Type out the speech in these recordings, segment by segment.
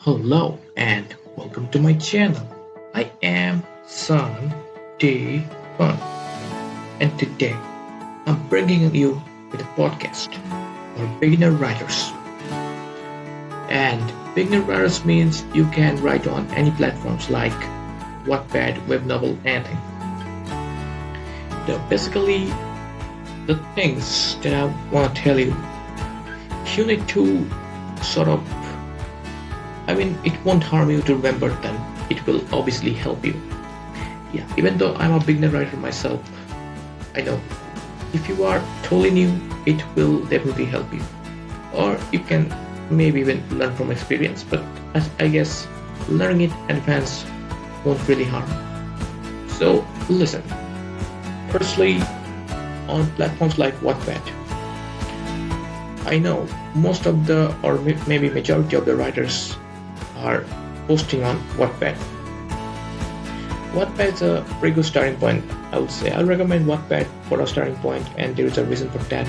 Hello and welcome to my channel. I am Sun Day Fun, and today I'm bringing you with a podcast for beginner writers. And beginner writers means you can write on any platforms like Wattpad, web novel, anything. Basically, the things that I want to tell you, you need to sort of it won't harm you to remember them. It will obviously help you. Yeah, even though I'm a beginner writer myself, I know if you are totally new, it will definitely help you. Or you can maybe even learn from experience, but I guess learning it in advance won't really harm. So listen. Firstly, on platforms like Wattpad, I know most of the, or maybe majority of the writers are posting on Wattpad. Wattpad is a pretty good starting point, I would say. I'll recommend Wattpad for a starting point, and there is a reason for that.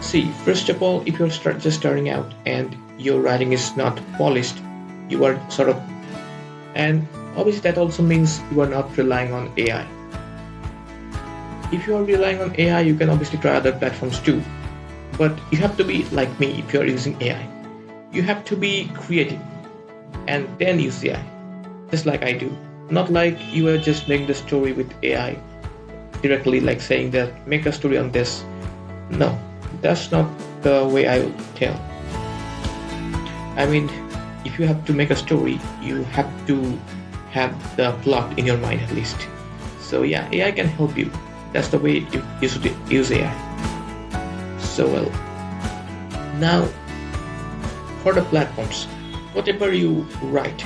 See, first of all, if you're just starting out and your writing is not polished, you are and obviously that also means you are not relying on AI. If you are relying on AI, you can obviously try other platforms too, but you have to be like me if you are using AI. You have to be creative and then use AI, just like I do. Not like you are just making the story with AI directly, like saying that make a story on this. No, that's not the way I would tell. If you have to make a story, you have to have the plot in your mind at least. So yeah, AI can help you. That's the way you should use AI. So well, now for the platforms, whatever you write,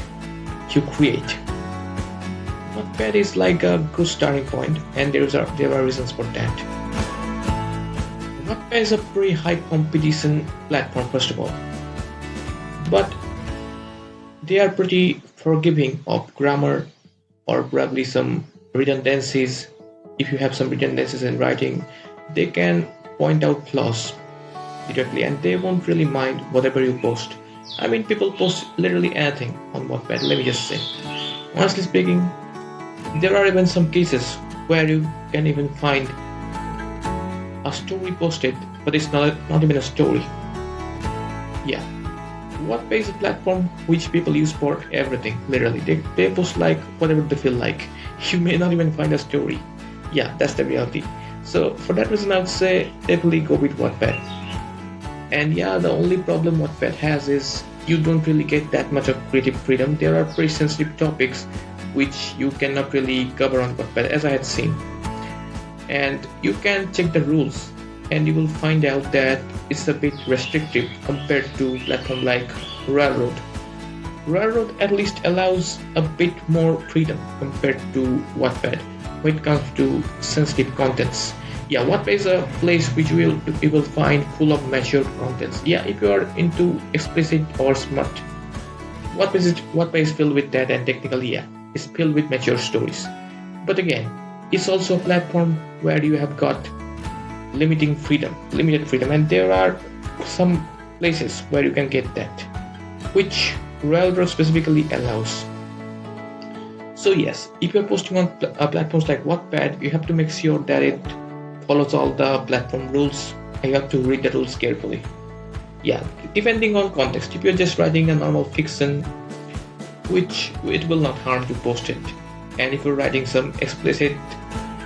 you create. Wattpad is like a good starting point, and there are reasons for that. Wattpad is a pretty high competition platform, first of all, but they are pretty forgiving of grammar or probably some redundancies. If you have some redundancies in writing, they can point out flaws directly, and they won't really mind whatever you post. People post literally anything on Wattpad, let me just say. Honestly speaking, there are even some cases where you can even find a story posted, but it's not even a story. Yeah. Wattpad is a platform which people use for everything, literally. They post like whatever they feel like. You may not even find a story. Yeah, that's the reality. So for that reason, I would say definitely go with Wattpad. And yeah, the only problem Wattpad has is you don't really get that much of creative freedom. There are pretty sensitive topics which you cannot really cover on Wattpad, as I had seen. And you can check the rules, and you will find out that it's a bit restrictive compared to platform like Railroad. Railroad at least allows a bit more freedom compared to Wattpad when it comes to sensitive contents. Yeah, Wattpad is a place which you will find full of mature contents. Yeah, if you are into explicit or smart, Wattpad is filled with that, and technically, yeah, it's filled with mature stories. But again, it's also a platform where you have got limited freedom, and there are some places where you can get that, which Railroad specifically allows. So yes, if you're posting on platforms like Wattpad, you have to make sure that it follows all the platform rules, and you have to read the rules carefully. Yeah, depending on context. If you're just writing a normal fiction, which it will not harm to post it. And if you're writing some explicit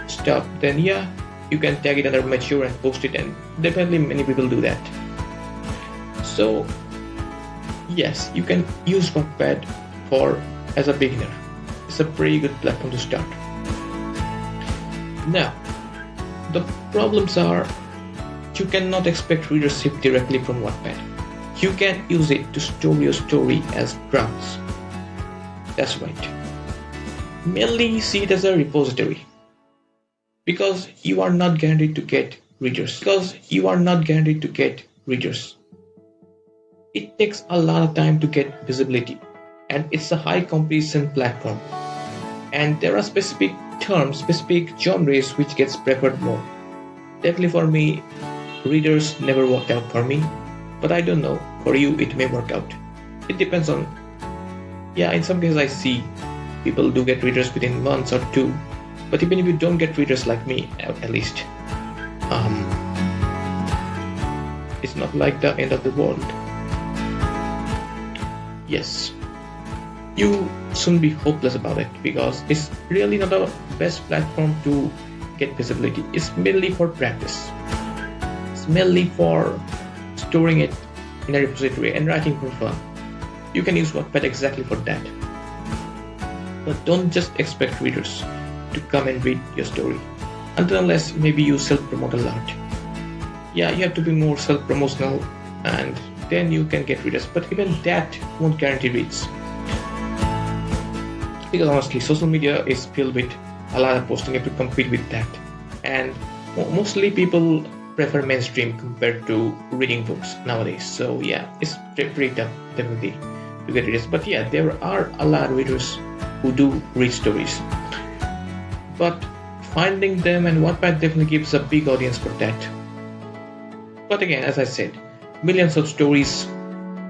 stuff, then yeah, you can tag it under mature and post it, and definitely many people do that. So yes, you can use Wattpad as a beginner. It's a pretty good platform to start. Now, the problems are you cannot expect readership directly from Wattpad. You can use it to store your story as drafts. That's right. Mainly see it as a repository, because you are not guaranteed to get readers. It takes a lot of time to get visibility, and it's a high competition platform. And there are specific terms, specific genres which gets preferred more. Definitely for me, readers never worked out for me, but I don't know, for you it may work out. It depends on Yeah, in some cases I see people do get readers within months or two, but even if you don't get readers like me, at least, um, it's not like the end of the world. Yes, you shouldn't be hopeless about it because it's really not the best platform to get visibility. It's mainly for practice. It's mainly for storing it in a repository and writing for fun. You can use Wattpad exactly for that. But don't just expect readers to come and read your story, until unless maybe you self-promote a lot. Yeah, you have to be more self-promotional and then you can get readers, but even that won't guarantee reads. Because honestly, social media is filled with a lot of posting. You have to compete with that. And mostly people prefer mainstream compared to reading books nowadays. So yeah, it's pretty tough, definitely, to get readers. But yeah, there are a lot of readers who do read stories. But finding them and Wattpad definitely gives a big audience for that. But again, as I said, millions of stories,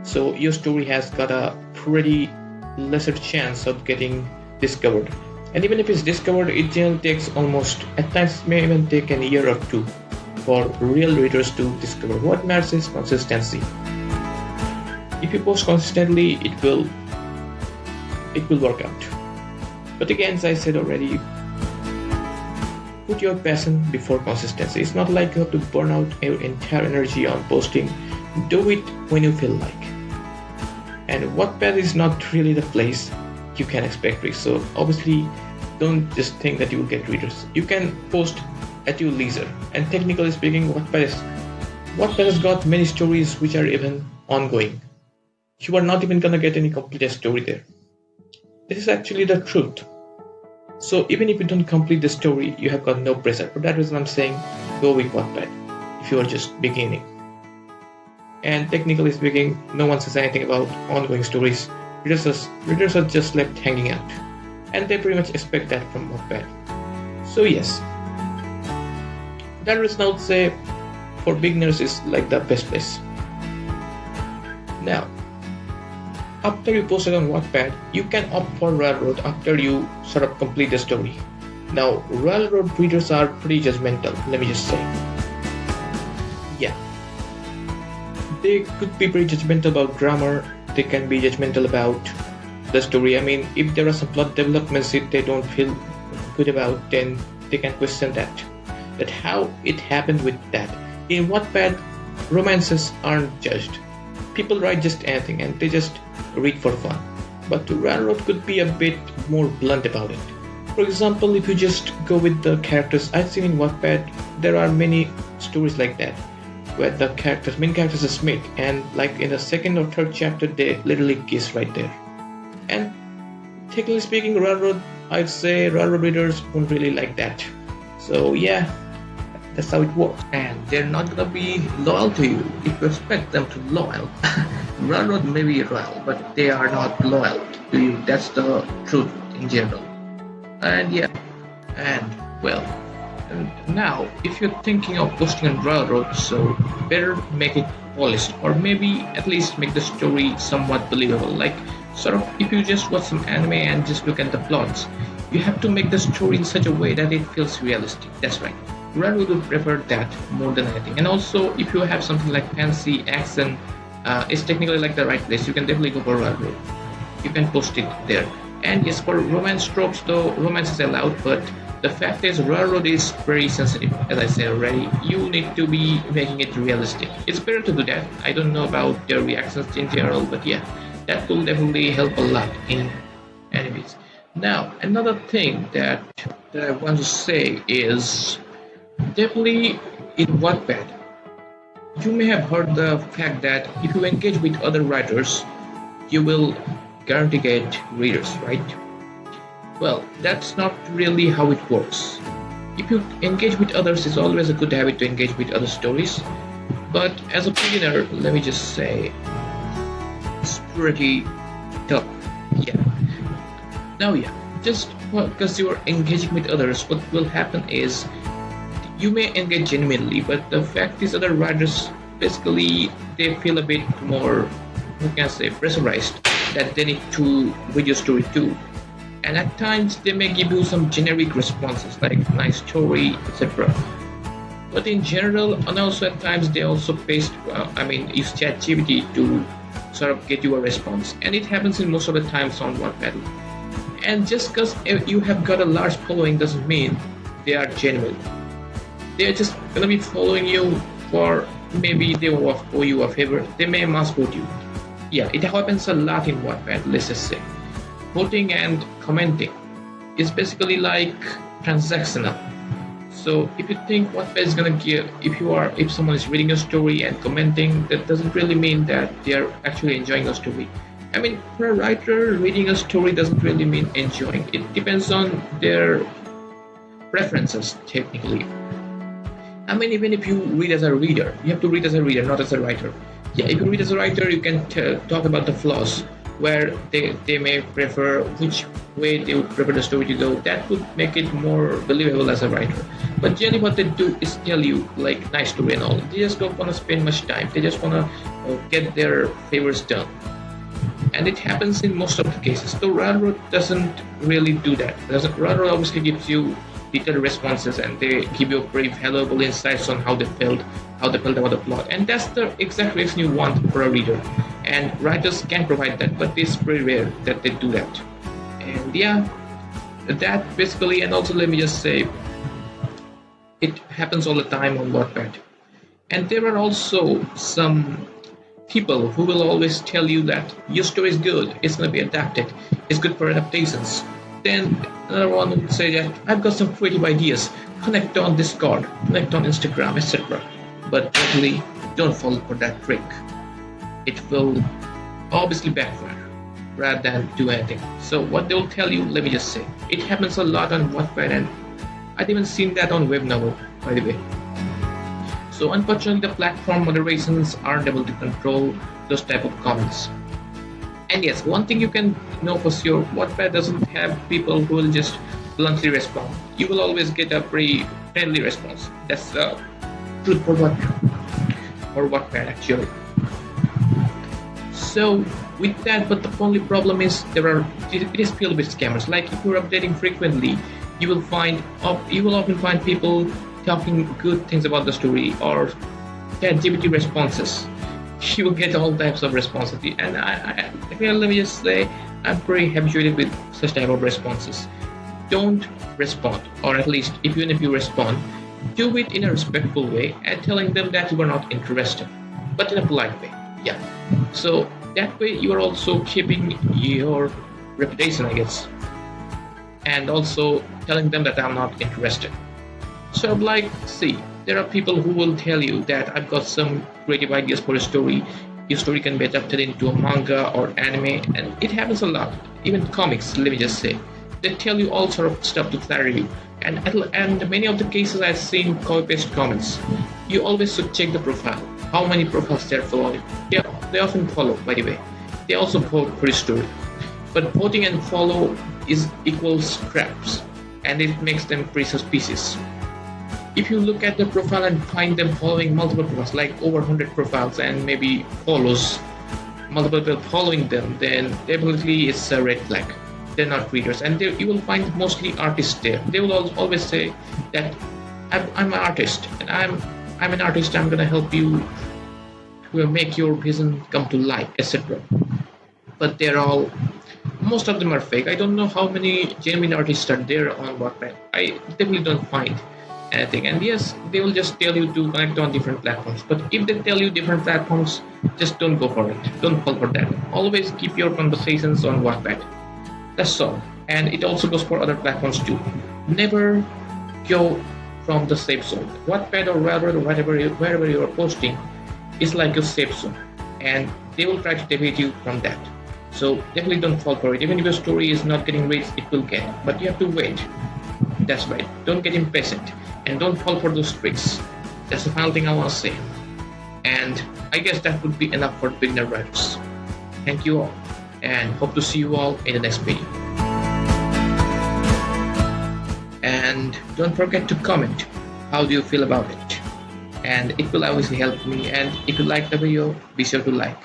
so your story has got a pretty lesser chance of getting discovered. And even if it's discovered, it generally takes almost, at times may even take a year or two for real readers to discover. What matters is consistency. If you post consistently, it will work out. But again, as I said already, put your passion before consistency. It's not like you have to burn out your entire energy on posting. Do it when you feel like. And Wattpad is not really the place you can expect reads. So obviously, don't just think that you will get readers. You can post at your leisure. And technically speaking, Wattpad has got many stories which are even ongoing. You are not even gonna get any completed story there. This is actually the truth. So even if you don't complete the story, you have got no pressure. For that reason, I'm saying go with Wattpad if you are just beginning. And technically speaking, no one says anything about ongoing stories. Readers are just left hanging out, and they pretty much expect that from Wattpad. So yes, for that reason I would say for beginners is like the best place. Now, after you post it on Wattpad, you can opt for Railroad after you sort of complete the story. Now, Railroad readers are pretty judgmental, let me just say. Yeah. They could be pretty judgmental about grammar, they can be judgmental about the story. I mean, if there are some plot developments that they don't feel good about, then they can question that how it happened with that. In Wattpad, romances aren't judged. People write just anything and they just read for fun. But Railroad could be a bit more blunt about it. For example, if you just go with the characters, I've seen in Wattpad, there are many stories like that, where the main characters are Smith, and like in the second or third chapter, they literally kiss right there. And technically speaking, I'd say Railroad readers won't really like that. So yeah, that's how it works. And they're not gonna be loyal to you if you expect them to be loyal. Railroad may be loyal, but they are not loyal to you. That's the truth in general. And yeah, and well, now if you're thinking of posting on Railroad, so better make it polished, or maybe at least make the story somewhat believable. Like sort of if you just watch some anime and just look at the plots, you have to make the story in such a way that it feels realistic. That's right. Railroad would prefer that more than anything. And also, if you have something like fancy accent, it's technically like the right place. You can definitely go for Railroad. You can post it there. And yes, for romance tropes, though, romance is allowed, but the fact is Railroad is very sensitive. As I said already, you need to be making it realistic. It's better to do that. I don't know about their reactions in general, but yeah, that will definitely help a lot in animes. Now, another thing that I want to say is definitely in Wattpad, you may have heard the fact that if you engage with other writers, you will guarantee get readers, right? Well, that's not really how it works. If you engage with others, it's always a good habit to engage with other stories. But as a beginner, let me just say, it's pretty tough. Yeah. Now, yeah, just because you're engaging with others, what will happen is you may engage genuinely, but the fact is other writers basically they feel a bit more, what can I say, pressurized that they need to read your story too. And at times they may give you some generic responses like nice story, etc. But in general, and also at times they also use ChatGPT to sort of get you a response, and it happens in most of the times on Wattpad. And just because you have got a large following doesn't mean they are genuine. They are just gonna be following you for maybe they owe you a favor. They may mass vote you. Yeah, it happens a lot in Wattpad. Let's just say voting and commenting is basically like transactional. So if you think Wattpad is gonna give, if someone is reading a story and commenting, that doesn't really mean that they are actually enjoying a story. I mean, for a writer, reading a story doesn't really mean enjoying. It depends on their preferences, technically. I mean, even if you read as a reader, you have to read as a reader, not as a writer. Yeah, if you read as a writer, you can talk about the flaws, where they may prefer, which way they would prefer the story to go. That would make it more believable as a writer. But generally what they do is tell you like nice story and all. They just don't want to spend much time. They just want to get their favors done. And it happens in most of the cases. So Railroad doesn't really do that. Railroad obviously gives you detailed responses, and they give you very valuable insights on how they felt about the plot. And that's the exact reason you want for a reader. And writers can provide that, but it's very rare that they do that. And yeah, that basically, and also let me just say, it happens all the time on Wattpad. And there are also some people who will always tell you that your story is good, it's going to be adapted, it's good for adaptations. Then another one would say that I've got some creative ideas, connect on Discord, connect on Instagram, etc. But definitely don't fall for that trick. It will obviously backfire rather than do anything. So what they will tell you, let me just say, it happens a lot on Wattpad, and I've even seen that on web novel, by the way. So unfortunately, the platform moderations aren't able to control those type of comments. And yes, one thing you can know for sure, Wattpad doesn't have people who will just bluntly respond. You will always get a pretty friendly response. That's the truth for Wattpad actually. So with that, but the only problem is it is filled with scammers. Like if you're updating frequently, you will often find people talking good things about the story or ChatGPT responses. You will get all types of responses, and let me just say, I'm pretty habituated with such type of responses. Don't respond, or at least even if you respond, do it in a respectful way and telling them that you are not interested, but in a polite way. Yeah. So that way you are also keeping your reputation, I guess, and also telling them that I'm not interested. So like, see, there are people who will tell you that I've got some creative ideas for a story. Your story can be adapted into a manga or anime, and it happens a lot. Even comics, let me just say. They tell you all sort of stuff to flatter you. And many of the cases I've seen copy-paste comments. You always should check the profile. How many profiles they're following. They often follow, by the way. They also vote for your story. But voting and follow equals traps, and it makes them pretty suspicious. If you look at the profile and find them following multiple profiles, like over 100 profiles, and maybe follows multiple people following them, then definitely it's a red flag. They're not readers, and you will find mostly artists there. They will always say that I'm an artist, and I'm an artist. I'm gonna help you to make your vision come to life, etc. But most of them are fake. I don't know how many genuine artists are there on Wattpad. I definitely don't find anything. And yes, they will just tell you to connect on different platforms. But if they tell you different platforms, just don't go for it. Don't fall for that. Always keep your conversations on Wattpad. That's all. And it also goes for other platforms too. Never go from the safe zone. Wattpad or Railroad or wherever you are posting is like your safe zone. And they will try to deviate you from that. So definitely don't fall for it. Even if your story is not getting reached, it will get. But you have to wait. That's right. Don't get impatient. And don't fall for those tricks. That's the final thing I want to say. And I guess that would be enough for beginner writers. Thank you all, and hope to see you all in the next video. And don't forget to comment how do you feel about it. And it will obviously help me. And if you like the video, be sure to like.